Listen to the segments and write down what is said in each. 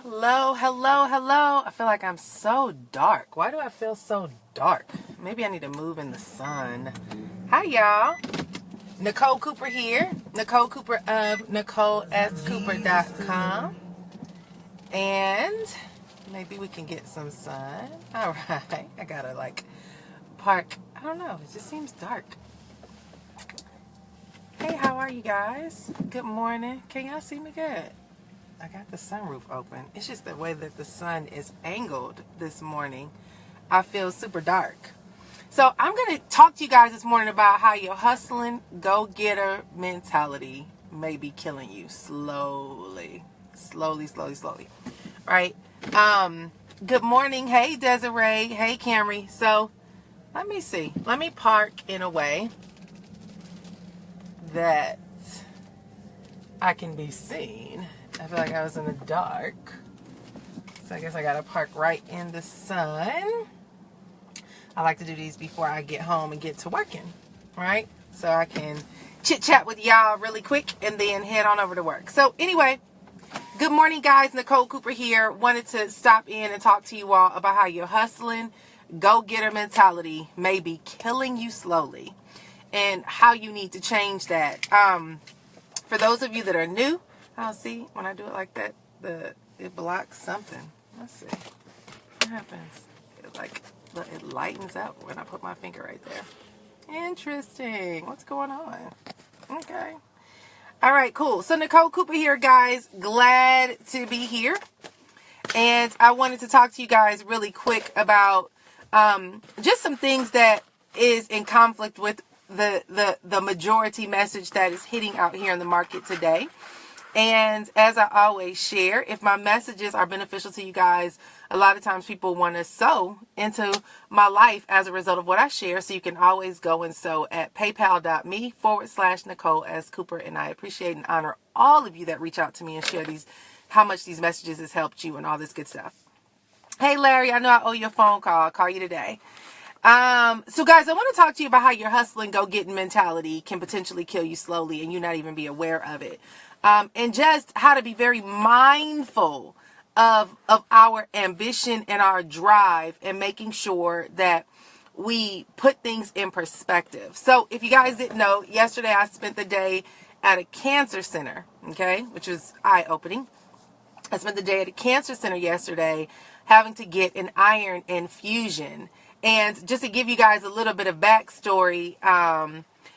Hello, hello, hello. I feel like I'm so dark. Why do I feel so dark? Maybe I need to move in the sun. Hi, y'all. Nicole Cooper here. Nicole Cooper of NicoleSCooper.com. And maybe we can get some sun. All right. I gotta park. I don't know. It just seems dark. Hey, how are you guys? Good morning. Can y'all see me good? I got the sunroof open. It's just the way that the sun is angled this morning. I feel super dark. So I'm going to talk to you guys this morning about how your hustling, go-getter mentality may be killing you slowly. Slowly. Right? Good morning. Hey, Desiree. Hey, Camry. So let me see. Let me park in a way that I can be seen. I feel like I was in the dark. So I guess I gotta park right in the sun. I like to do these before I get home and get to working, right? So I can chit chat with y'all really quick and then head on over to work. So anyway, good morning guys. Nicole Cooper here. Wanted to stop in and talk to you all about how your hustling, go-getter mentality may be killing you slowly and how you need to change that. For those of you that are new, I'll see when I do it like that, it blocks something. Let's see. What happens? It lightens up when I put my finger right there. Interesting. What's going on? Okay. All right, cool. So Nicole Cooper here, guys. Glad to be here. And I wanted to talk to you guys really quick about just some things that is in conflict with the majority message that is hitting out here in the market today. And as I always share, if my messages are beneficial to you guys, a lot of times people want to sow into my life as a result of what I share. So you can always go and sow at paypal.me/Nicole S. Cooper. And I appreciate and honor all of you that reach out to me and share how much these messages has helped you and all this good stuff. Hey, Larry, I know I owe you a phone call. I'll call you today. So guys, I want to talk to you about how your hustling, go-getting mentality can potentially kill you slowly and you not even be aware of it. And just how to be very mindful of our ambition and our drive and making sure that we put things in perspective. So if you guys didn't know, yesterday I spent the day at a cancer center, okay, which was eye-opening. I spent the day at a cancer center yesterday having to get an iron infusion. And just to give you guys a little bit of backstory,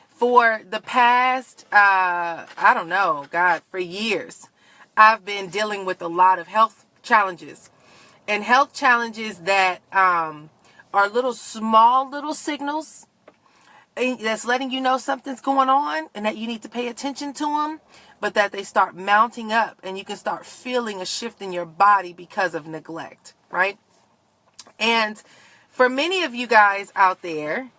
for the past, for years, I've been dealing with a lot of health challenges. And health challenges that are little signals that's letting you know something's going on and that you need to pay attention to them, but that they start mounting up and you can start feeling a shift in your body because of neglect, right? And for many of you guys out there,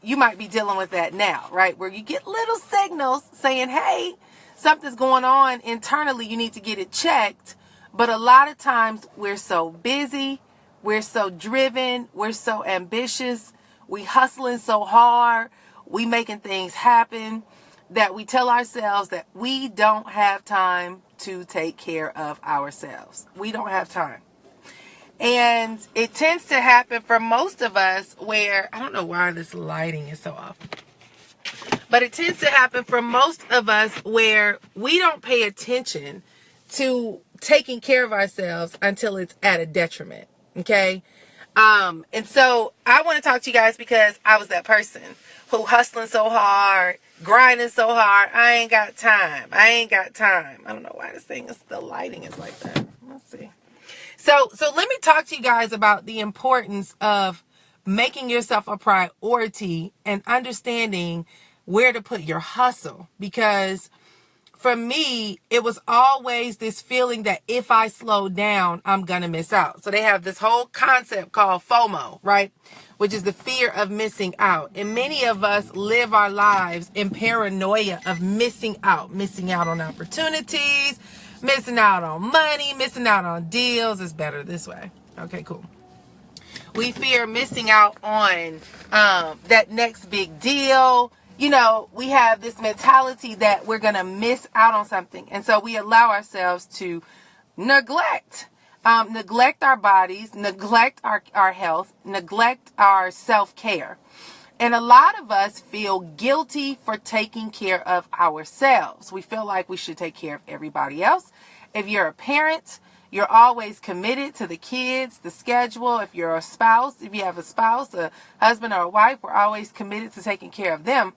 you might be dealing with that now, right? Where you get little signals saying, hey, something's going on internally. You need to get it checked. But a lot of times we're so busy. We're so driven. We're so ambitious. We hustling so hard. We making things happen that we tell ourselves that we don't have time to take care of ourselves. We don't have time. And it tends to happen for most of us where, I don't know why this lighting is so off, but it tends to happen for most of us where we don't pay attention to taking care of ourselves until it's at a detriment. Okay. And so I want to talk to you guys because I was that person who hustling so hard, grinding so hard. I ain't got time. I don't know why the lighting is like that. Let's see. So let me talk to you guys about the importance of making yourself a priority and understanding where to put your hustle. Because for me, it was always this feeling that if I slow down, I'm going to miss out. So they have this whole concept called FOMO, right? Which is the fear of missing out. And many of us live our lives in paranoia of missing out on opportunities, missing out on money, missing out on deals. It's better this way. Okay, cool. We fear missing out on that next big deal. You know, we have this mentality that we're going to miss out on something. And so we allow ourselves to neglect neglect our bodies, neglect our health, neglect our self-care. And a lot of us feel guilty for taking care of ourselves. We feel like we should take care of everybody else. If you're a parent, you're always committed to the kids, the schedule. If you're a spouse, if you have a spouse, a husband or a wife, we're always committed to taking care of them.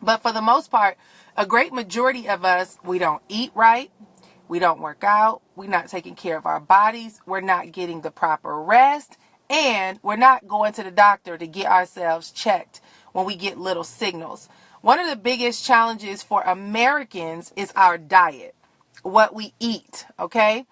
But for the most part, a great majority of us, we don't eat right. We don't work out. We're not taking care of our bodies. We're not getting the proper rest. And we're not going to the doctor to get ourselves checked when we get little signals. One of the biggest challenges for Americans is our diet, what we eat, okay?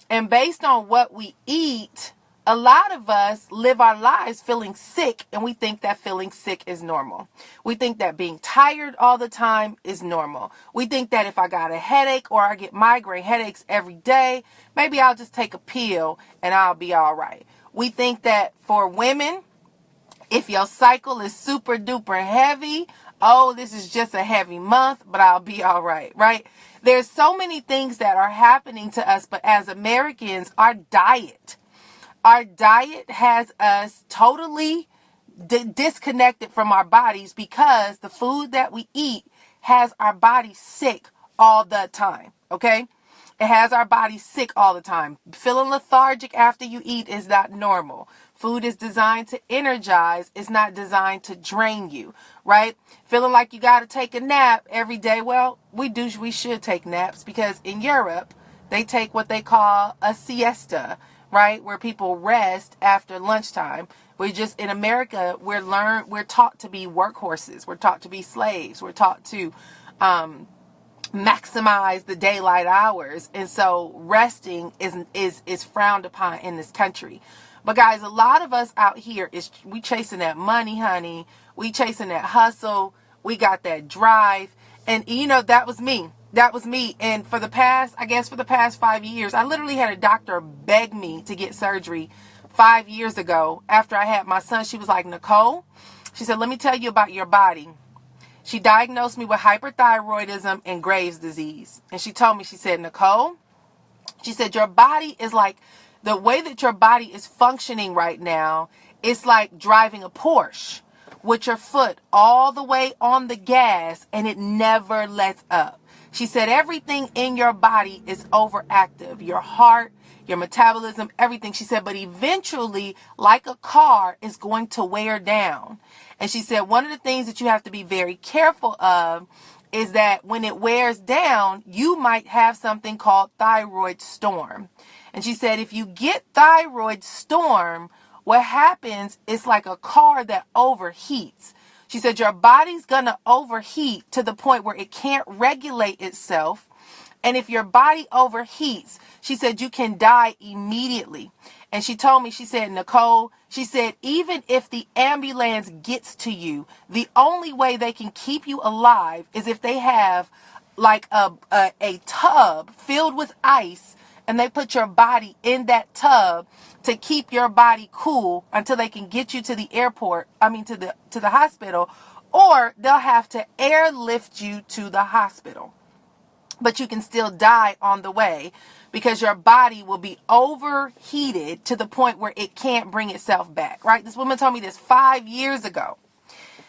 And based on what we eat, a lot of us live our lives feeling sick, and we think that feeling sick is normal. We think that being tired all the time is normal. We think that if I got a headache or I get migraine headaches every day, maybe I'll just take a pill and I'll be all right. We think that for women, if your cycle is super duper heavy, oh, this is just a heavy month, but I'll be all right, right? There's so many things that are happening to us, but as Americans, our diet has us totally disconnected from our bodies because the food that we eat has our body sick all the time, okay? It has our body sick all the time. Feeling lethargic after you eat is not normal. Food is designed to energize. It's not designed to drain you, right? Feeling like you got to take a nap every day. Well, we should take naps because in Europe, they take what they call a siesta, right? Where people rest after lunchtime. In America, we're taught to be workhorses. We're taught to be slaves. We're taught to, maximize the daylight hours, and so resting is frowned upon in this country. But guys, a lot of us out here we chasing that money, honey. We chasing that hustle. We got that drive, and that was me. And for the past 5 years, I literally had a doctor beg me to get surgery 5 years ago after I had my son. She was like, Nicole, she said, let me tell you about your body. She diagnosed me with hyperthyroidism and Graves' disease. And she told me, she said, Nicole, she said, your body is like, the way that your body is functioning right now, it's like driving a Porsche with your foot all the way on the gas and it never lets up. She said, everything in your body is overactive. Your heart, your metabolism, everything. She said, but eventually, like a car, is going to wear down. And she said, one of the things that you have to be very careful of is that when it wears down, you might have something called thyroid storm. And she said, if you get thyroid storm, what happens is like a car that overheats. She said, your body's going to overheat to the point where it can't regulate itself. And if your body overheats, she said, you can die immediately. And she told me, she said, Nicole, she said, even if the ambulance gets to you, the only way they can keep you alive is if they have like a tub filled with ice and they put your body in that tub to keep your body cool until they can get you to the to the hospital, or they'll have to airlift you to the hospital. But you can still die on the way because your body will be overheated to the point where it can't bring itself back, right? This woman told me this 5 years ago.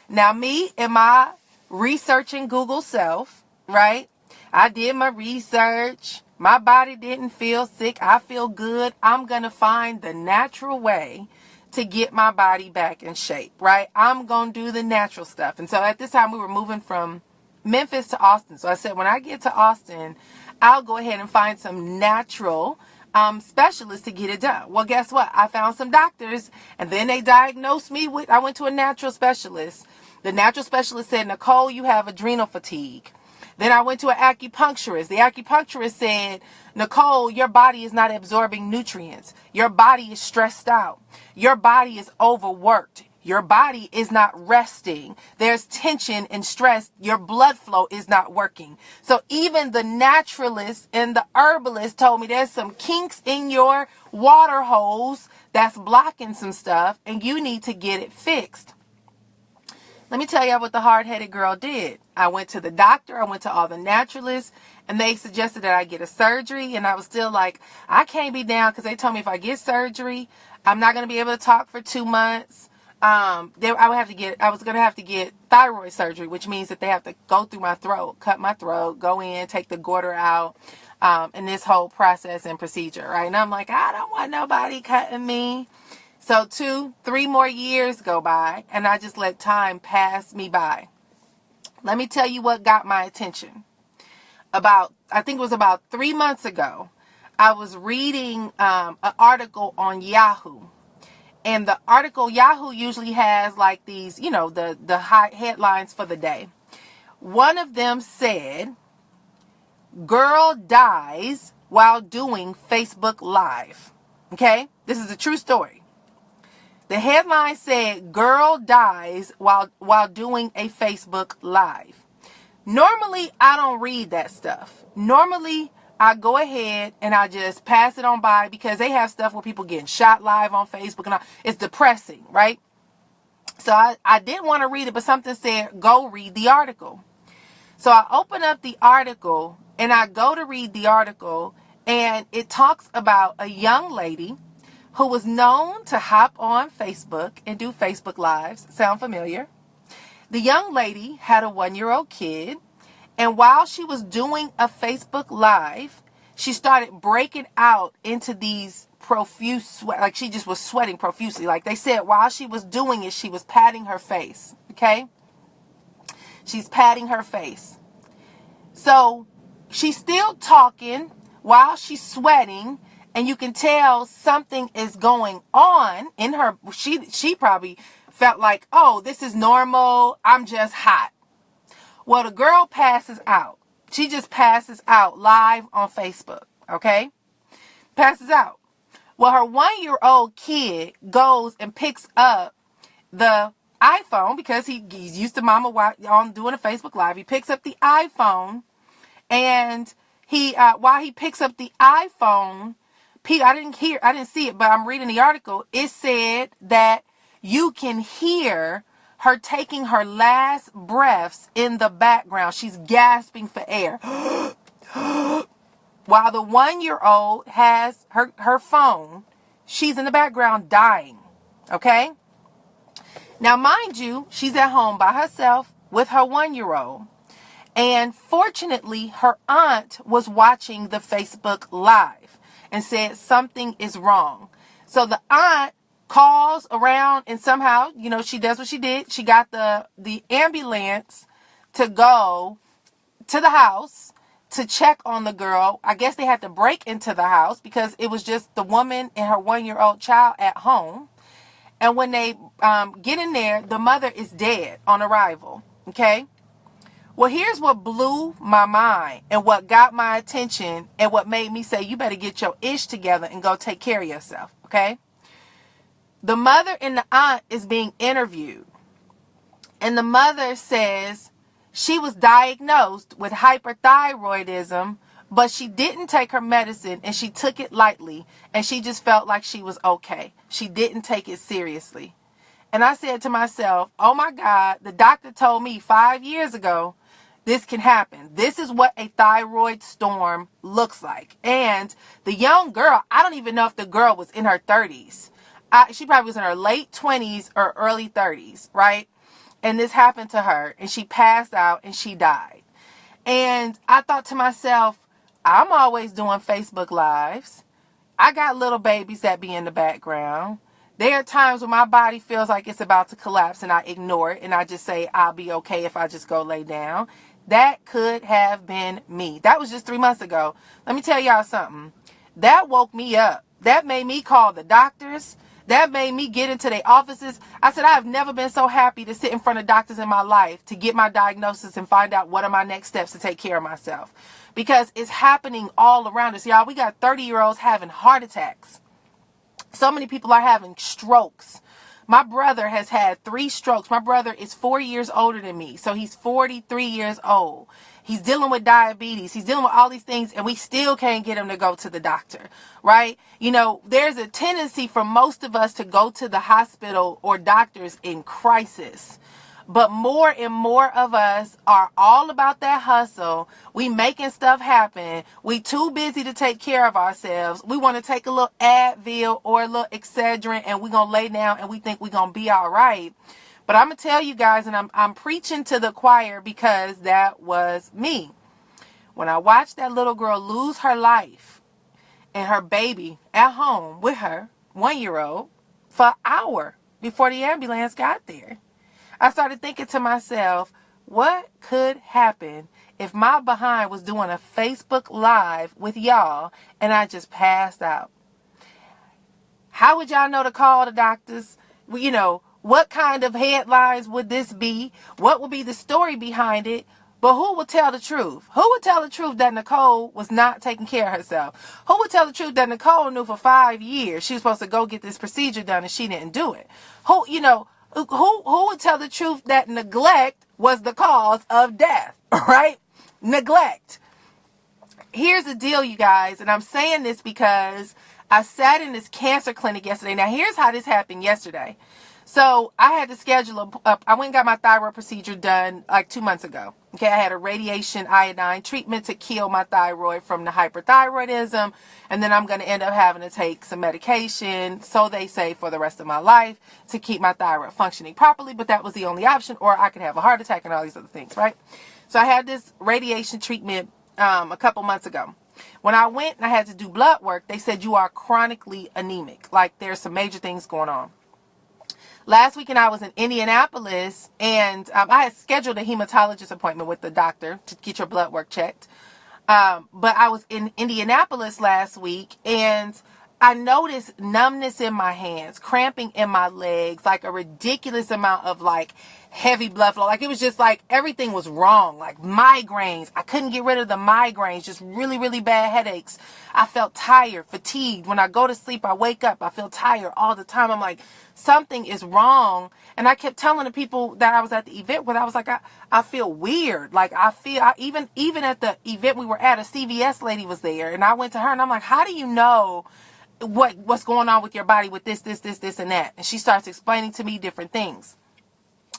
Now, me and my researching Google self, right? I did my research. My body didn't feel sick. I feel good. I'm going to find the natural way to get my body back in shape, right? I'm going to do the natural stuff. And so at this time, we were moving from Memphis to Austin. So I said, when I get to Austin, I'll go ahead and find some natural specialists to get it done. Well, guess what? I found some doctors, and then they diagnosed me with, I went to a natural specialist. The natural specialist said, Nicole, you have adrenal fatigue. Then I went to an acupuncturist. The acupuncturist said, Nicole, your body is not absorbing nutrients. Your body is stressed out. Your body is overworked. Your body is not resting. There's tension and stress. Your blood flow is not working. So even the naturalist and the herbalist told me there's some kinks in your water hose that's blocking some stuff and you need to get it fixed. Let me tell you what the hard-headed girl did. I went to the doctor. I went to all the naturalists, and they suggested that I get a surgery. And I was still like, I can't be down, because they told me if I get surgery, I'm not going to be able to talk for 2 months. I was going to have to get thyroid surgery, which means that they have to go through my throat, cut my throat, go in, take the goiter out, and this whole process and procedure, right? And I'm like, I don't want nobody cutting me. So 2-3 more years go by, and I just let time pass me by. Let me tell you what got my attention. I think it was about 3 months ago, I was reading an article on Yahoo. And the article, Yahoo usually has like these, the high headlines for the day. One of them said, girl dies while doing Facebook Live. Okay? This is a true story. The headline said, girl dies while doing a Facebook Live. Normally, I don't read that stuff. Normally, I go ahead and I just pass it on by, because they have stuff where people getting shot live on Facebook, and it's depressing, right? So I didn't want to read it, but something said, go read the article. So I open up the article and I go to read the article, and it talks about a young lady who was known to hop on Facebook and do Facebook Lives. Sound familiar? The young lady had a 1-year-old kid, and while she was doing a Facebook Live, she started breaking out into these profuse sweat, like she just was sweating profusely. Like they said, while she was doing it, she was patting her face, okay? She's patting her face. So she's still talking while she's sweating, and you can tell something is going on in her. She probably felt like, oh, this is normal. I'm just hot. Well, the girl passes out. She just passes out live on Facebook. Okay? Passes out. Well, her 1-year-old kid goes and picks up the iPhone, because he's used to mama on doing a Facebook Live. He picks up the iPhone, and while he picks up the iPhone, I didn't see it, but I'm reading the article. It said that you can hear her taking her last breaths in the background. She's gasping for air. While the 1-year-old has her phone, she's in the background dying. Okay? Now, mind you, she's at home by herself with her 1-year-old. And fortunately, her aunt was watching the Facebook Live and said something is wrong. So the aunt calls around, and somehow, she does what she did. She got the ambulance to go to the house to check on the girl. I guess they had to break into the house because it was just the woman and her 1-year-old child at home. And when they get in there, the mother is dead on arrival. Okay? Well, here's what blew my mind and what got my attention and what made me say, you better get your ish together and go take care of yourself. Okay? The mother and the aunt is being interviewed. And the mother says she was diagnosed with hyperthyroidism, but she didn't take her medicine, and she took it lightly, and she just felt like she was okay. She didn't take it seriously. And I said to myself, oh my God, the doctor told me 5 years ago this can happen. This is what a thyroid storm looks like. And the young girl, I don't even know if the girl was in her 30s. She probably was in her late 20s or early 30s, right? And this happened to her, and she passed out and she died. And I thought to myself, I'm always doing Facebook Lives. I got little babies that be in the background. There are times when my body feels like it's about to collapse, and I ignore it, and I just say, I'll be okay if I just go lay down. That could have been me. That was just 3 months ago. Let me tell y'all something. That woke me up. That made me call the doctors. That made me get into their offices. I said, I have never been so happy to sit in front of doctors in my life to get my diagnosis and find out what are my next steps to take care of myself. Because it's happening all around us. Y'all, we got 30-year-olds having heart attacks. So many people are having strokes. My brother has had 3 strokes. My brother is 4 years older than me. So he's 43 years old. He's dealing with diabetes. He's dealing with all these things, and we still can't get him to go to the doctor, right? There's a tendency for most of us to go to the hospital or doctors in crisis. But more and more of us are all about that hustle. We making stuff happen. We too busy to take care of ourselves. We want to take a little Advil or a little Excedrin and we're going to lay down and we think we're going to be all right. But I'm going to tell you guys, and I'm preaching to the choir because that was me. When I watched that little girl lose her life and her baby at home with her, 1-year-old, for an hour before the ambulance got there, I started thinking to myself, what could happen if my behind was doing a Facebook Live with y'all and I just passed out? How would y'all know to call the doctors? You know, what kind of headlines would this be? What would be the story behind it? But who would tell the truth? Who would tell the truth that Nicole was not taking care of herself? Who would tell the truth that Nicole knew for 5 years she was supposed to go get this procedure done and she didn't do it? Who would tell the truth that neglect was the cause of death, right? Neglect. Here's the deal, you guys, and I'm saying this because I sat in this cancer clinic yesterday. Now, here's how this happened yesterday. So I had to schedule I went and got my thyroid procedure done like 2 months ago. Okay, I had a radiation iodine treatment to kill my thyroid from the hyperthyroidism. And then I'm going to end up having to take some medication, so they say, for the rest of my life to keep my thyroid functioning properly. But that was the only option, or I could have a heart attack and all these other things, right? So I had this radiation treatment a couple months ago. When I went and I had to do blood work, they said you are chronically anemic. Like there's some major things going on. Last weekend I was in Indianapolis and I had scheduled a hematologist appointment with the doctor to get your blood work checked. But I was in Indianapolis last week and I noticed numbness in my hands, cramping in my legs, like a ridiculous amount of like heavy blood flow. Like it was just like everything was wrong, like migraines. I couldn't get rid of the migraines, just really, really bad headaches. I felt tired, fatigued. When I go to sleep, I wake up, I feel tired all the time. I'm like, something is wrong. And I kept telling the people that I was at the event with, I was like, I feel weird. Like even at the event we were at, a CVS lady was there and I went to her and I'm like, how do you know what's going on with your body with this, and that? And she starts explaining to me different things.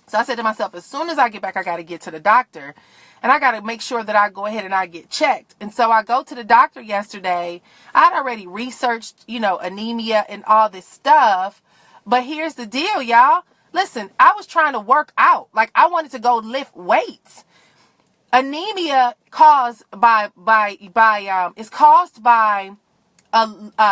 So I said to myself, as soon as I get back, I got to get to the doctor and I got to make sure that I go ahead and I get checked. And so I go to the doctor yesterday. I'd already researched, anemia and all this stuff. But here's the deal, y'all. Listen, I was trying to work out. Like I wanted to go lift weights. Anemia is caused by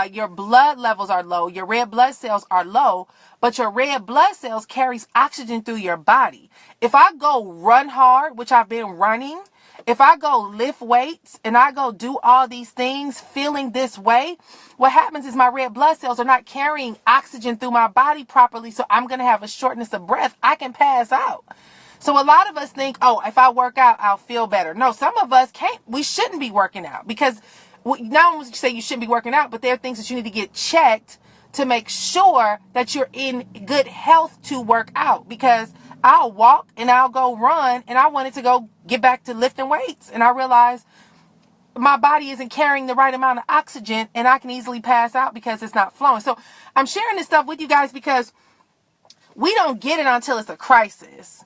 your blood levels are low, your red blood cells are low, but your red blood cells carries oxygen through your body. If I go run hard, which I've been running, if I go lift weights and I go do all these things feeling this way, what happens is my red blood cells are not carrying oxygen through my body properly, so I'm going to have a shortness of breath. I can pass out. So a lot of us think, oh, if I work out, I'll feel better. No, some of us can't. We shouldn't be working out because not only say you shouldn't be working out, but there are things that you need to get checked to make sure that you're in good health to work out. Because I'll walk and I'll go run and I wanted to go get back to lifting weights. And I realized my body isn't carrying the right amount of oxygen and I can easily pass out because it's not flowing. So I'm sharing this stuff with you guys because we don't get it until it's a crisis.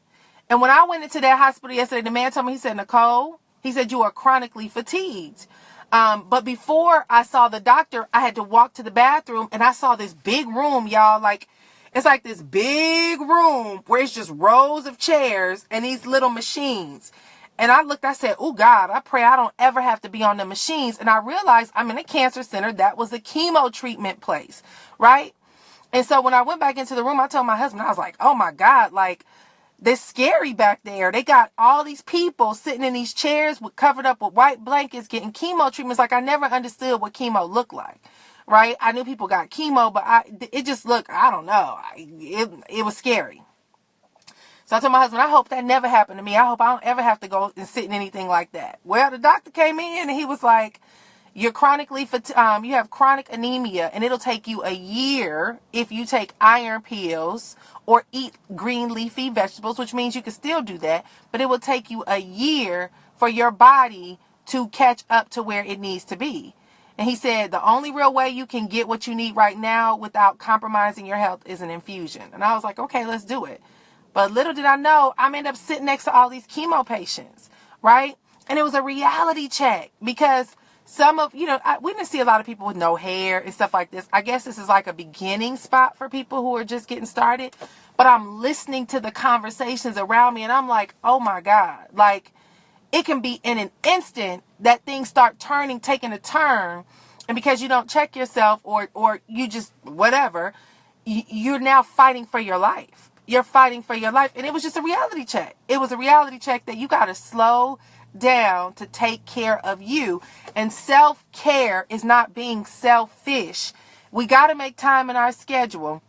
And when I went into that hospital yesterday, the man told me, he said, Nicole, he said, you are chronically fatigued. But before I saw the doctor, I had to walk to the bathroom and I saw this big room, y'all. Like, it's like this big room where it's just rows of chairs and these little machines. And I looked, I said, oh God, I pray I don't ever have to be on the machines. And I realized I'm in a cancer center. That was a chemo treatment place, right? And so when I went back into the room, I told my husband, I was like, oh my God, like, they're scary back there. They got all these people sitting in these chairs covered up with white blankets getting chemo treatments. Like I never understood what chemo looked like, right? I knew people got chemo, but it just looked, I don't know. It was scary. So I told my husband, I hope that never happened to me. I hope I don't ever have to go and sit in anything like that. Well, the doctor came in and he was like, you have chronic anemia and it'll take you a year if you take iron pills or eat green leafy vegetables, which means you can still do that, but it will take you a year for your body to catch up to where it needs to be. And he said, the only real way you can get what you need right now without compromising your health is an infusion. And I was like, okay, let's do it. But little did I know, I'm end up sitting next to all these chemo patients, right? And it was a reality check because some of, we didn't see a lot of people with no hair and stuff like this. I guess this is like a beginning spot for people who are just getting started. But I'm listening to the conversations around me and I'm like, oh my God, like it can be in an instant that things start taking a turn. And because you don't check yourself or you just whatever, you're now fighting for your life. You're fighting for your life. And it was just a reality check. It was a reality check that you got to slow down to take care of you. And self-care is not being selfish. We got to make time in our schedule,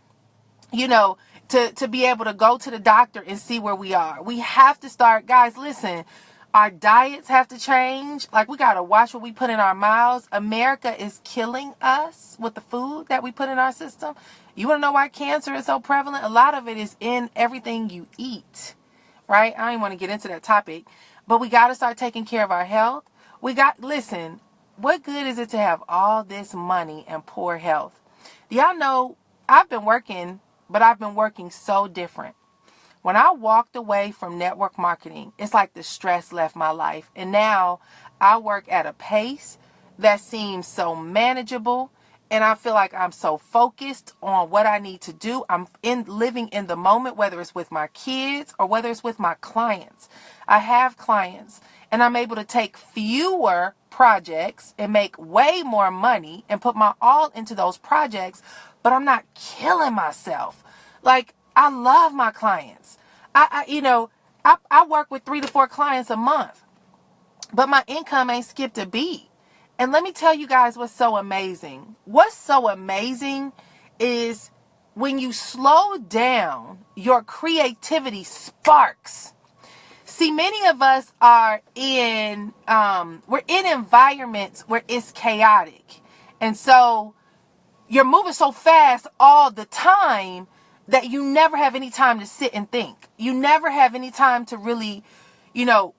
to be able to go to the doctor and see where we are. We have to start, guys, listen, our diets have to change. Like, we got to watch what we put in our mouths. America is killing us with the food that we put in our system. You want to know why cancer is so prevalent? A lot of it is in everything you eat, right? I don't want to get into that topic, but we got to start taking care of our health. Listen, what good is it to have all this money and poor health? Do y'all know I've been working, but I've been working so different. When I walked away from network marketing, it's like the stress left my life. And now I work at a pace that seems so manageable. And I feel like I'm so focused on what I need to do. I'm living in the moment, whether it's with my kids or whether it's with my clients. I have clients and I'm able to take fewer projects and make way more money and put my all into those projects, but I'm not killing myself. Like, I love my clients. I work with 3 to 4 clients a month, but my income ain't skipped a beat. And let me tell you guys what's so amazing. What's so amazing is when you slow down, your creativity sparks. See, many of us are we're in environments where it's chaotic. And so you're moving so fast all the time that you never have any time to sit and think. You never have any time to really,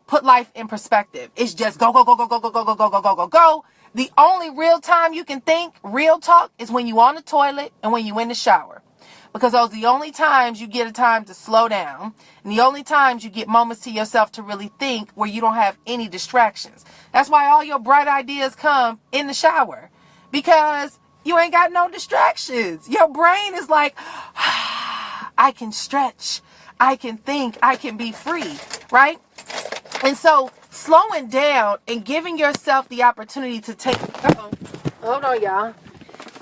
put life in perspective. It's just go, go, go, go, go, go, go, go, go, go, go, go, go. The only real time you can think, real talk, is when you on the toilet and when you in the shower. Because those are the only times you get a time to slow down. And the only times you get moments to yourself to really think where you don't have any distractions. That's why all your bright ideas come in the shower. Because you ain't got no distractions. Your brain is like, I can stretch, I can think, I can be free, right? And so slowing down and giving yourself the opportunity to hold on, y'all.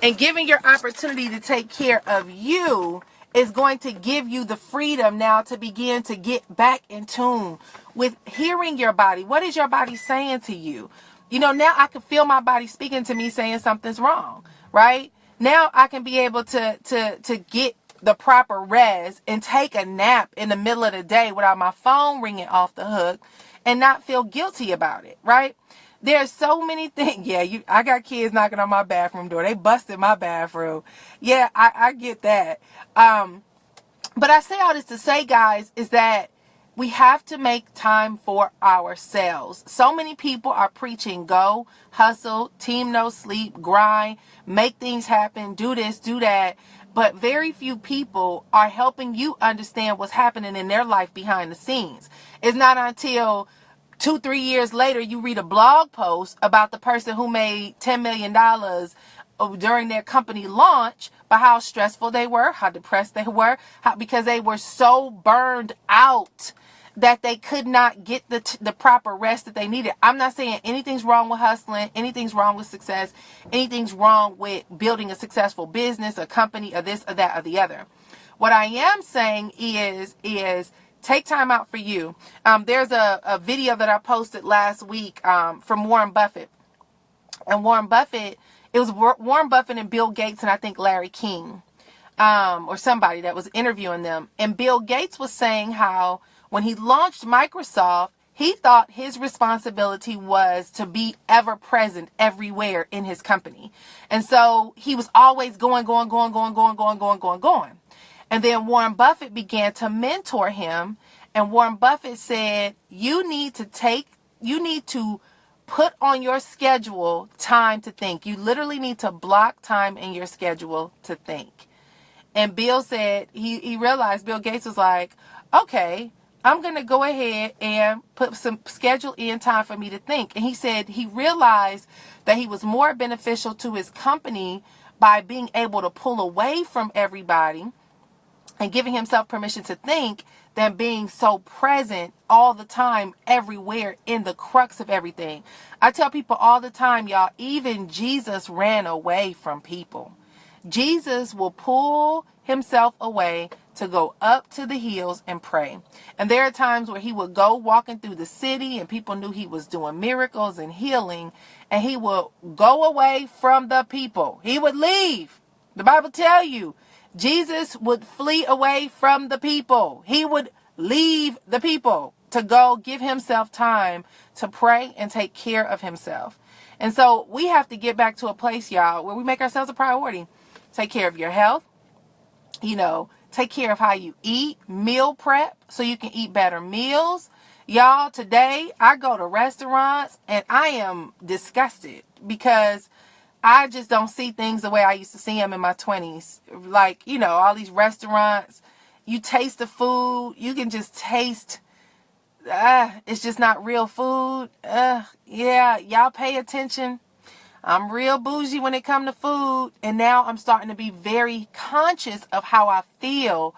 And giving your opportunity to take care of you is going to give you the freedom now to begin to get back in tune with hearing your body. What is your body saying to you? Now I can feel my body speaking to me saying something's wrong, right? Now I can be able to get the proper rest and take a nap in the middle of the day without my phone ringing off the hook and not feel guilty about it, right? There's so many things. Yeah, I got kids knocking on my bathroom door. They busted my bathroom. Yeah, I get that. But I say all this to say, guys, is that we have to make time for ourselves. So many people are preaching go, hustle, team no sleep, grind, make things happen, do this, do that. But very few people are helping you understand what's happening in their life behind the scenes. It's not until 2-3 years later you read a blog post about the person who made $10 million during their company launch, but how stressful they were, how depressed they were, because they were so burned out that they could not get the proper rest that they needed. I'm not saying anything's wrong with hustling, anything's wrong with success, anything's wrong with building a successful business, a company, or this, or that, or the other. What I am saying is take time out for you. There's a video that I posted last week from Warren Buffett. And Warren Buffett, it was Warren Buffett and Bill Gates and I think Larry King or somebody that was interviewing them. And Bill Gates was saying how when he launched Microsoft, he thought his responsibility was to be ever present everywhere in his company. And so he was always going. And then Warren Buffett began to mentor him. And Warren Buffett said, you need to put on your schedule time to think. You literally need to block time in your schedule to think. And Bill said, he realized, Bill Gates was like, okay, I'm going to go ahead and put some schedule in time for me to think. And he said he realized that he was more beneficial to his company by being able to pull away from everybody and giving himself permission to think than being so present all the time, everywhere, in the crux of everything. I tell people all the time, y'all, even Jesus ran away from people. Jesus will pull himself away to go up to the hills and pray. And there are times where he would go walking through the city and people knew he was doing miracles and healing, and he would go away from the people. He would leave. The Bible tells you, Jesus would flee away from the people. He would leave the people to go give himself time to pray and take care of himself. And so we have to get back to a place, y'all, where we make ourselves a priority. Take care of your health. Take care of how you eat, meal prep so you can eat better meals. Y'all, today I go to restaurants and I am disgusted because I just don't see things the way I used to see them in my 20s. Like, all these restaurants, you taste the food, you can just taste, it's just not real food. Yeah, y'all pay attention. I'm real bougie when it comes to food, and now I'm starting to be very conscious of how I feel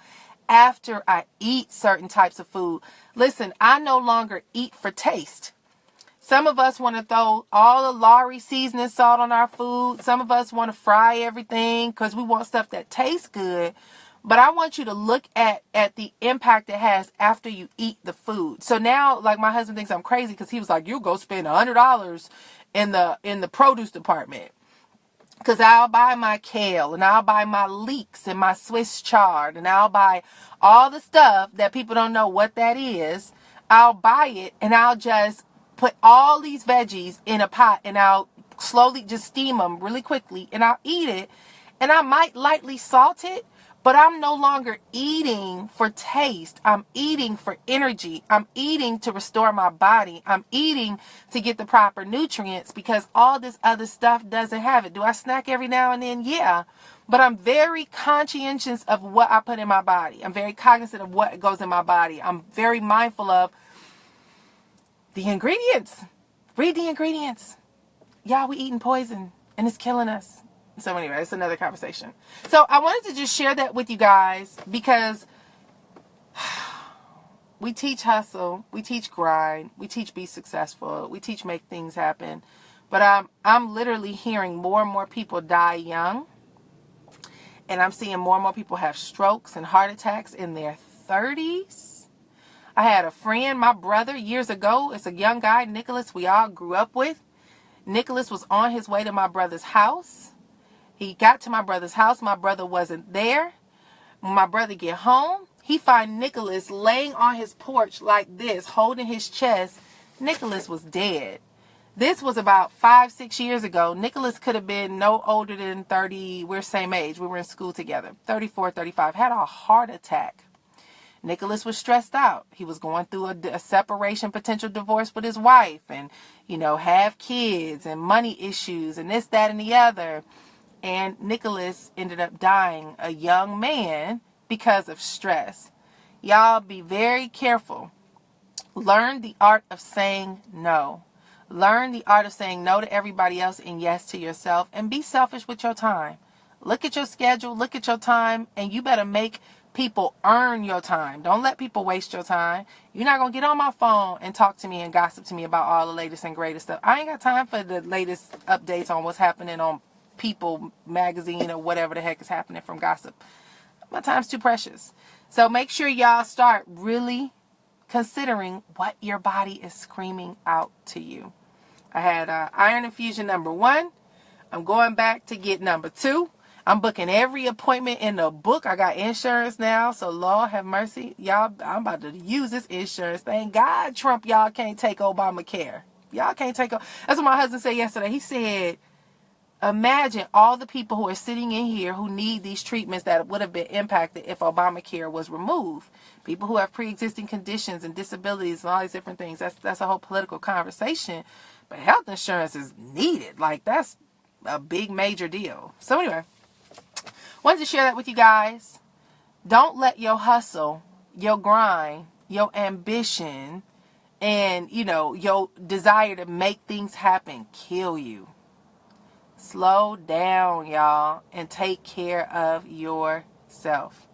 after I eat certain types of food. Listen, I no longer eat for taste. Some of us want to throw all the Lowry seasoning salt on our food. Some of us want to fry everything because we want stuff that tastes good. But I want you to look at the impact it has after you eat the food. So now, like, my husband thinks I'm crazy because he was like, you go spend $100 in the produce department. Because I'll buy my kale and I'll buy my leeks and my Swiss chard and I'll buy all the stuff that people don't know what that is. I'll buy it and I'll just put all these veggies in a pot and I'll slowly just steam them really quickly and I'll eat it. And I might lightly salt it, but I'm no longer eating for taste. I'm eating for energy. I'm eating to restore my body. I'm eating to get the proper nutrients because all this other stuff doesn't have it. Do I snack every now and then? Yeah. But I'm very conscientious of what I put in my body. I'm very cognizant of what goes in my body. I'm very mindful of the ingredients. Read the ingredients. Y'all, we eating poison and it's killing us. So anyway, it's another conversation. So I wanted to just share that with you guys because we teach hustle, we teach grind, we teach be successful, we teach make things happen. But I'm literally hearing more and more people die young. And I'm seeing more and more people have strokes and heart attacks in their 30s. I had a friend, my brother, years ago. It's a young guy, Nicholas, we all grew up with. Nicholas was on his way to my brother's house. He got to my brother's house. My brother wasn't there. When my brother get home, he find Nicholas laying on his porch like this, holding his chest. Nicholas was dead. This was about 5-6 years ago. Nicholas could have been no older than 30. We're same age. We were in school together. 34, 35. Had a heart attack. Nicholas was stressed out. He was going through a separation, potential divorce with his wife, and, have kids and money issues and this, that, and the other. And Nicholas ended up dying, a young man, because of stress. Y'all be very careful. Learn the art of saying no. Learn the art of saying no to everybody else and yes to yourself. And be selfish with your time. Look at your schedule. Look at your time. And you better make people earn your time. Don't let people waste your time. You're not going to get on my phone and talk to me and gossip to me about all the latest and greatest stuff. I ain't got time for the latest updates on what's happening on People magazine or whatever the heck is happening from gossip. My time's too precious. So make sure y'all start really considering what your body is screaming out to you. I had iron infusion number 1. I'm going back to get number 2. I'm booking every appointment in the book. I got insurance now, so Lord have mercy. Y'all, I'm about to use this insurance. Thank God Trump, y'all can't take Obamacare. Y'all can't take. That's what my husband said yesterday. He said, imagine all the people who are sitting in here who need these treatments that would have been impacted if Obamacare was removed. People who have pre-existing conditions and disabilities and all these different things. That's a whole political conversation. But health insurance is needed. Like, that's a big major deal. So anyway, wanted to share that with you guys. Don't let your hustle your grind, your ambition, and, you know, your desire to make things happen kill you. Slow down, y'all, and take care of yourself.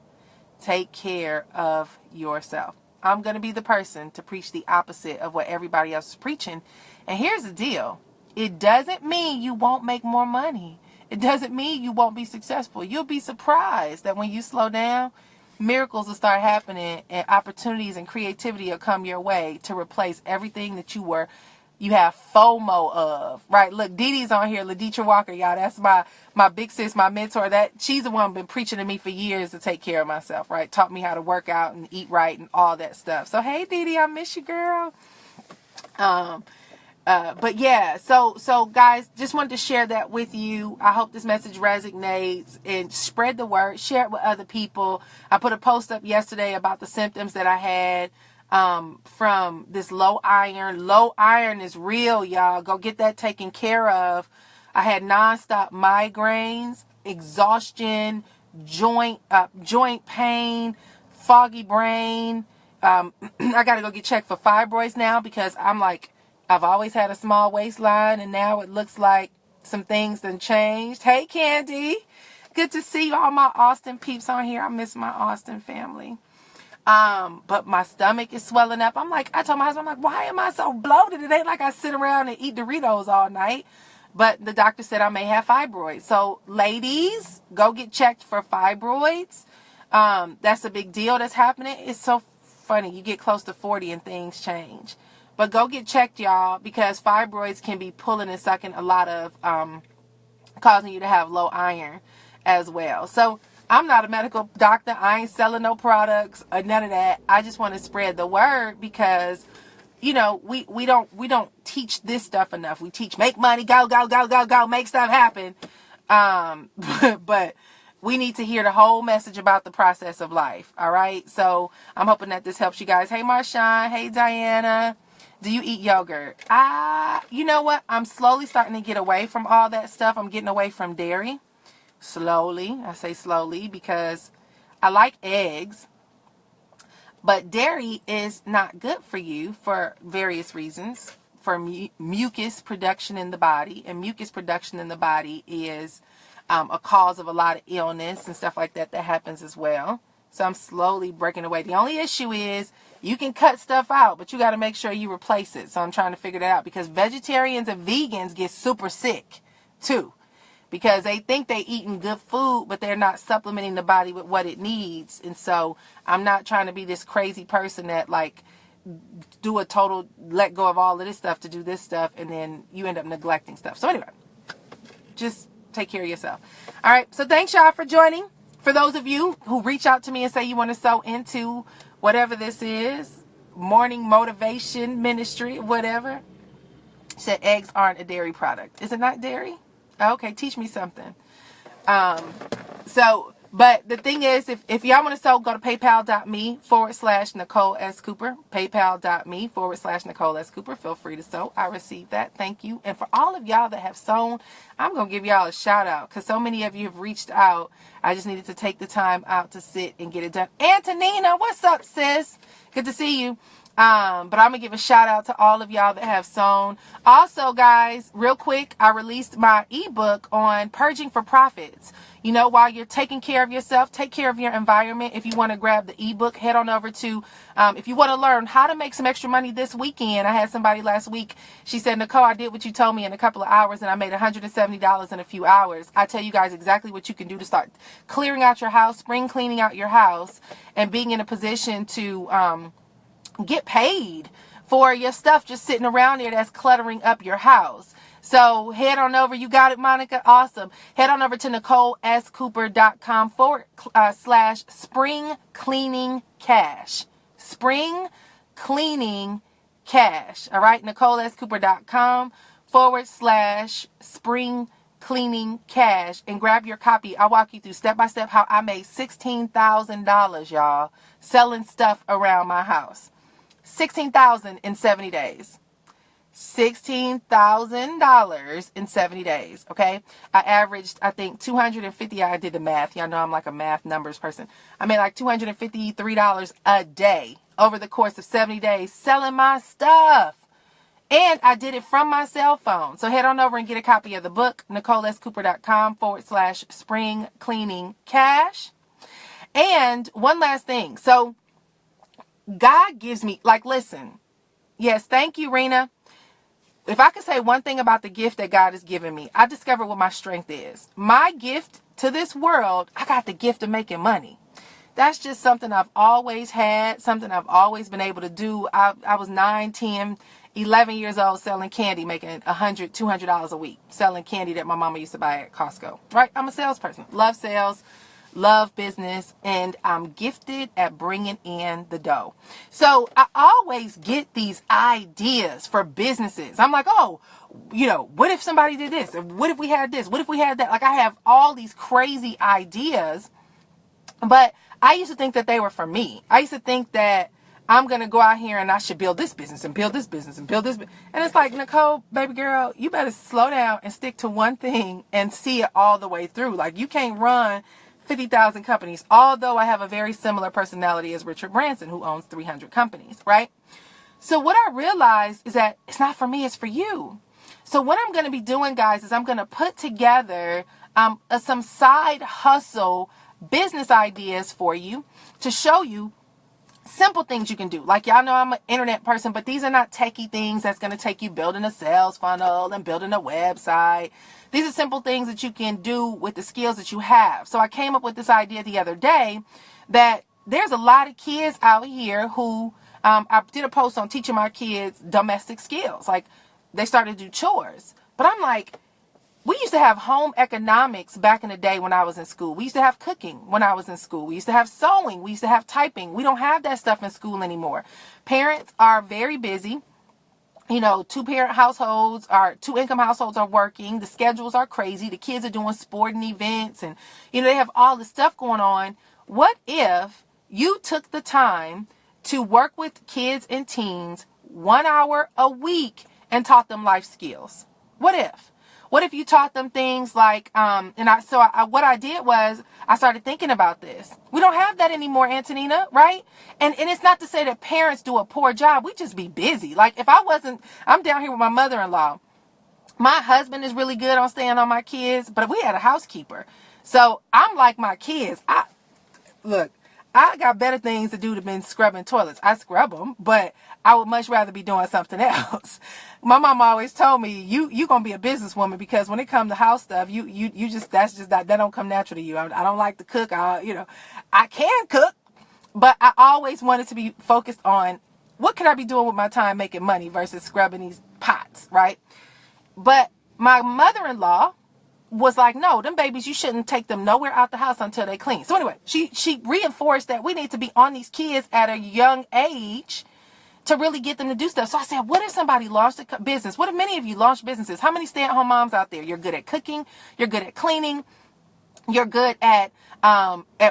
Take care of yourself. I'm going to be the person to preach the opposite of what everybody else is preaching. And here's the deal. It doesn't mean you won't make more money. It doesn't mean you won't be successful. You'll be surprised that when you slow down, miracles will start happening and opportunities and creativity will come your way to replace everything that you have FOMO of, right? Look, Dee Dee's on here, Laditra Walker, y'all. That's my big sis, my mentor. She's the one been preaching to me for years to take care of myself, right? Taught me how to work out and eat right and all that stuff. So, hey, Dee Dee, I miss you, girl. But yeah, so guys, just wanted to share that with you. I hope this message resonates and spread the word, share it with other people. I put a post up yesterday about the symptoms that I had from this low iron. Low iron is real, y'all. Go get that taken care of. I had nonstop migraines, exhaustion, joint pain, foggy brain. I got to go get checked for fibroids now because I've always had a small waistline, and now it looks like some things done changed. Hey, Candy. Good to see all my Austin peeps on here. I miss my Austin family. But my stomach is swelling up. I told my husband, why am I so bloated? It ain't like I sit around and eat Doritos all night. But the doctor said I may have fibroids. So, ladies, go get checked for fibroids. That's a big deal that's happening. It's so funny. You get close to 40 and things change. But go get checked, y'all, because fibroids can be pulling and sucking a lot of, causing you to have low iron as well. So I'm not a medical doctor. I ain't selling no products or none of that. I just want to spread the word because, you know, we don't teach this stuff enough. We teach make money, go, make stuff happen. But we need to hear the whole message about the process of life. All right. So I'm hoping that this helps you guys. Hey, Marshawn. Hey, Diana. Do you eat yogurt? You know what? I'm slowly starting to get away from all that stuff. I'm getting away from dairy. Slowly. I say slowly because I like eggs. But dairy is not good for you for various reasons. For mucus production in the body. And mucus production in the body is a cause of a lot of illness and stuff like that happens as well. So I'm slowly breaking away. The only issue is you can cut stuff out, but you got to make sure you replace it. So I'm trying to figure that out because vegetarians and vegans get super sick too because they think they eating good food, but they're not supplementing the body with what it needs. And so I'm not trying to be this crazy person that do a total let go of all of this stuff to do this stuff. And then you end up neglecting stuff. So anyway, just take care of yourself. All right. So thanks y'all for joining. For those of you who reach out to me and say you want to sow into whatever this is, morning motivation ministry, whatever, said eggs aren't a dairy product. Is it not dairy? Okay, teach me something. But the thing is, if y'all want to sow, go to paypal.me/Nicole S. Cooper. Paypal.me/Nicole S. Cooper. Feel free to sow. I receive that. Thank you. And for all of y'all that have sown, I'm going to give y'all a shout out because so many of you have reached out. I just needed to take the time out to sit and get it done. Antonina, what's up, sis? Good to see you. But I'm going to give a shout out to all of y'all that have sown. Also, guys, real quick, I released my ebook on purging for profits. You know, while you're taking care of yourself, take care of your environment. If you want to grab the ebook, head on over to, if you want to learn how to make some extra money this weekend. I had somebody last week. She said, Nicole, I did what you told me in a couple of hours and I made $170 in a few hours. I tell you guys exactly what you can do to start clearing out your house, spring cleaning out your house, and being in a position to, get paid for your stuff just sitting around there that's cluttering up your house. So head on over. You got it, Monica? Awesome. Head on over to NicoleSCooper.com/spring cleaning cash. Spring cleaning cash. All right. NicoleSCooper.com/spring cleaning cash and grab your copy. I'll walk you through step by step how I made $16,000, y'all, selling stuff around my house. $16,000 in 70 days. $16,000 in 70 days. Okay. I averaged, I think 250. I did the math. Y'all know I'm like a math numbers person. I made like $253 a day over the course of 70 days selling my stuff. And I did it from my cell phone. So head on over and get a copy of the book, NicoleSCooper.com/spring cleaning cash. And one last thing. So God gives me, like, listen, yes, thank you, Rena. If I could say one thing about the gift that God has given me, I discovered what my strength is. My gift to this world, I got the gift of making money. That's just something I've always had, something I've always been able to do. I was 9, 10, 11 years old selling candy, making $100, $200 a week, selling candy that my mama used to buy at Costco, right? I'm a salesperson, love sales, love business, and I'm gifted at bringing in the dough. So I always get these ideas for businesses. I'm like, oh, what if somebody did this? What if we had this? What if we had that? Like, I have all these crazy ideas, but I used to think that they were for me. I used to think that I'm going to go out here and I should build this business and build this business and build this. And it's like, Nicole, baby girl, you better slow down and stick to one thing and see it all the way through. Like, you can't run 50,000 companies, although I have a very similar personality as Richard Branson, who owns 300 companies, right? So what I realized is that it's not for me, it's for you. So what I'm going to be doing, guys, is I'm going to put together some side hustle business ideas for you to show you simple things you can do. Like, y'all know I'm an internet person, but these are not techie things that's going to take you building a sales funnel and building a website. These are simple things that you can do with the skills that you have. So I came up with this idea the other day that there's a lot of kids out here who, I did a post on teaching my kids domestic skills. Like, they started to do chores. But I'm like, we used to have home economics back in the day when I was in school. We used to have cooking when I was in school. We used to have sewing. We used to have typing. We don't have that stuff in school anymore. Parents are very busy. Two-parent households or two-income households are working. The schedules are crazy. The kids are doing sporting events and, they have all this stuff going on. What if you took the time to work with kids and teens 1 hour a week and taught them life skills? What if? What if you taught them things like, what I did was I started thinking about this. We don't have that anymore, Antonina, right? And it's not to say that parents do a poor job. We just be busy. Like, if I'm down here with my mother-in-law. My husband is really good on staying on my kids, but we had a housekeeper. So I'm like my kids. I got better things to do than scrubbing toilets. I scrub them, but I would much rather be doing something else. My mom always told me, you gonna be a businesswoman, because when it comes to house stuff, that don't come natural to you. I don't like to cook. I can cook, but I always wanted to be focused on what can I be doing with my time making money versus scrubbing these pots, right? But my mother-in-law was like, no, them babies, you shouldn't take them nowhere out the house until they clean. So anyway, she reinforced that we need to be on these kids at a young age to really get them to do stuff. So I said, what if somebody launched a business? What if many of you launched businesses? How many stay-at-home moms out there? You're good at cooking. You're good at cleaning. You're good at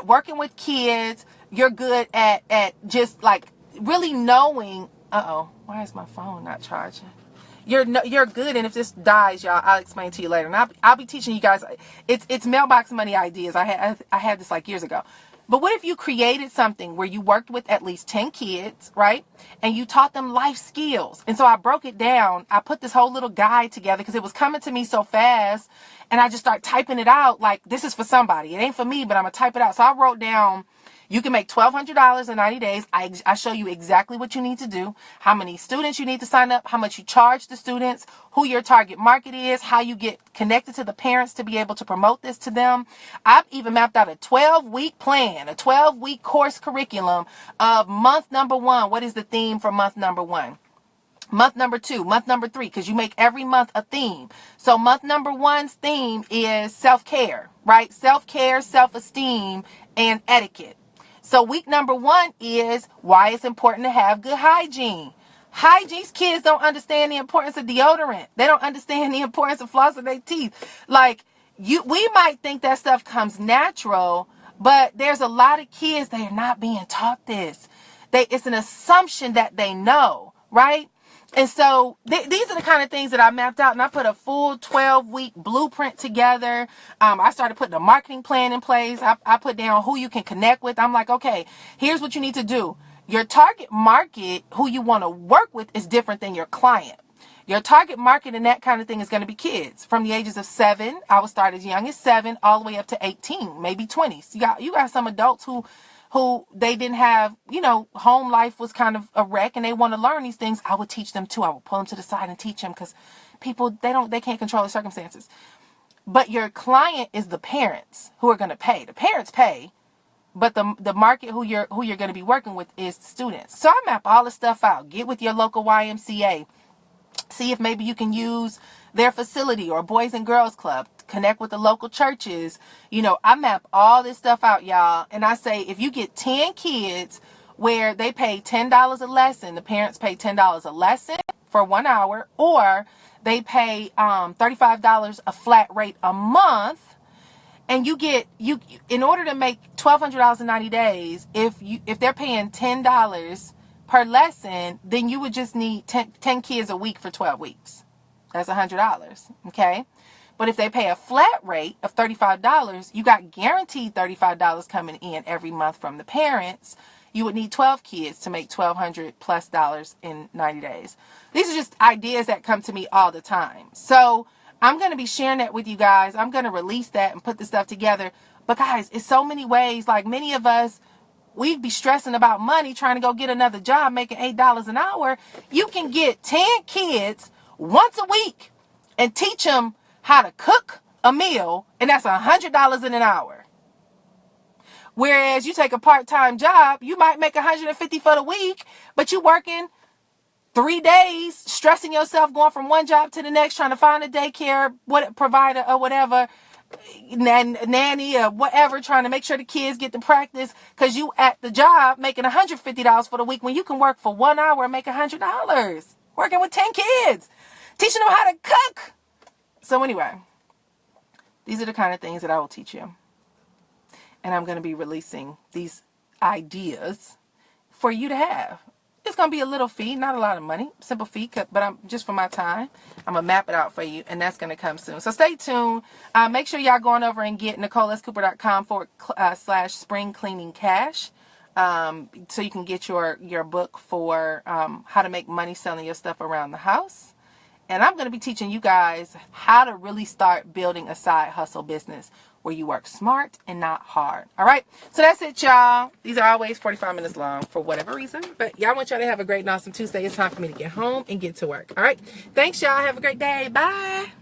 working with kids. You're good at just like really knowing. Why is my phone not charging? You're good, and if this dies, y'all, I'll explain to you later. And I'll be teaching you guys. It's mailbox money ideas. I had this like years ago. But what if you created something where you worked with at least 10 kids, right? And you taught them life skills. And so I broke it down. I put this whole little guide together because it was coming to me so fast. And I just started typing it out like, this is for somebody. It ain't for me, but I'm going to type it out. So I wrote down, you can make $1,200 in 90 days. I show you exactly what you need to do, how many students you need to sign up, how much you charge the students, who your target market is, how you get connected to the parents to be able to promote this to them. I've even mapped out a 12-week plan, a 12-week course curriculum of month number 1. What is the theme for month number 1? Month number 2, month number 3, because you make every month a theme. So month number 1's theme is self-care, right? Self-care, self-esteem, and etiquette. So week number 1 is why it's important to have good hygiene. Hygiene's kids don't understand the importance of deodorant. They don't understand the importance of flossing their teeth. Like, we might think that stuff comes natural, but there's a lot of kids that are not being taught this. It's an assumption that they know, right? And so these are the kind of things that I mapped out, and I put a full 12-week blueprint together. I started putting a marketing plan in place. I put down who you can connect with. I'm like, okay, here's what you need to do. Your target market, who you want to work with, is different than your client. Your target market and that kind of thing is going to be kids from the ages of 7. I would start as young as 7 all the way up to 18, maybe 20. So you got some adults who they didn't have, home life was kind of a wreck, and they want to learn these things. I would teach them too. I would pull them to the side and teach them, because people, they can't control the circumstances. But your client is the parents who are going to pay. The parents pay, but the market who you're going to be working with is the students. So I map all this stuff out. Get with your local YMCA. See if maybe you can use their facility or Boys and Girls Club. Connect with the local churches. I map all this stuff out, y'all. And I say, if you get 10 kids where they pay $10 a lesson, the parents pay $10 a lesson for 1 hour, or they pay $35 a flat rate a month, and you in order to make $1,200 in 90 days, if they're paying $10 per lesson, then you would just need 10 kids a week for 12 weeks. That's $100, okay? But if they pay a flat rate of $35, you got guaranteed $35 coming in every month from the parents. You would need 12 kids to make $1,200 plus in 90 days. These are just ideas that come to me all the time. So I'm going to be sharing that with you guys. I'm going to release that and put this stuff together. But guys, it's so many ways. Like, many of us, we'd be stressing about money, trying to go get another job, making $8 an hour. You can get 10 kids once a week and teach them how to cook a meal, and that's $100 in an hour. Whereas you take a part-time job, you might make $150 for the week, but you working 3 days, stressing yourself, going from one job to the next, trying to find a daycare provider or whatever, nanny or whatever, trying to make sure the kids get to practice, because you at the job making $150 for the week, when you can work for 1 hour and make $100 working with 10 kids, teaching them how to cook. So anyway, these are the kind of things that I will teach you. And I'm going to be releasing these ideas for you to have. It's going to be a little fee, not a lot of money, simple fee, but I'm just for my time. I'm going to map it out for you, and that's going to come soon. So stay tuned. Make sure y'all going over and get NicoleSCooper.com/spring cleaning cash. So you can get your book for how to make money selling your stuff around the house. And I'm going to be teaching you guys how to really start building a side hustle business where you work smart and not hard. All right. So that's it, y'all. These are always 45 minutes long for whatever reason. But y'all, want y'all to have a great and awesome Tuesday. It's time for me to get home and get to work. All right. Thanks, y'all. Have a great day. Bye.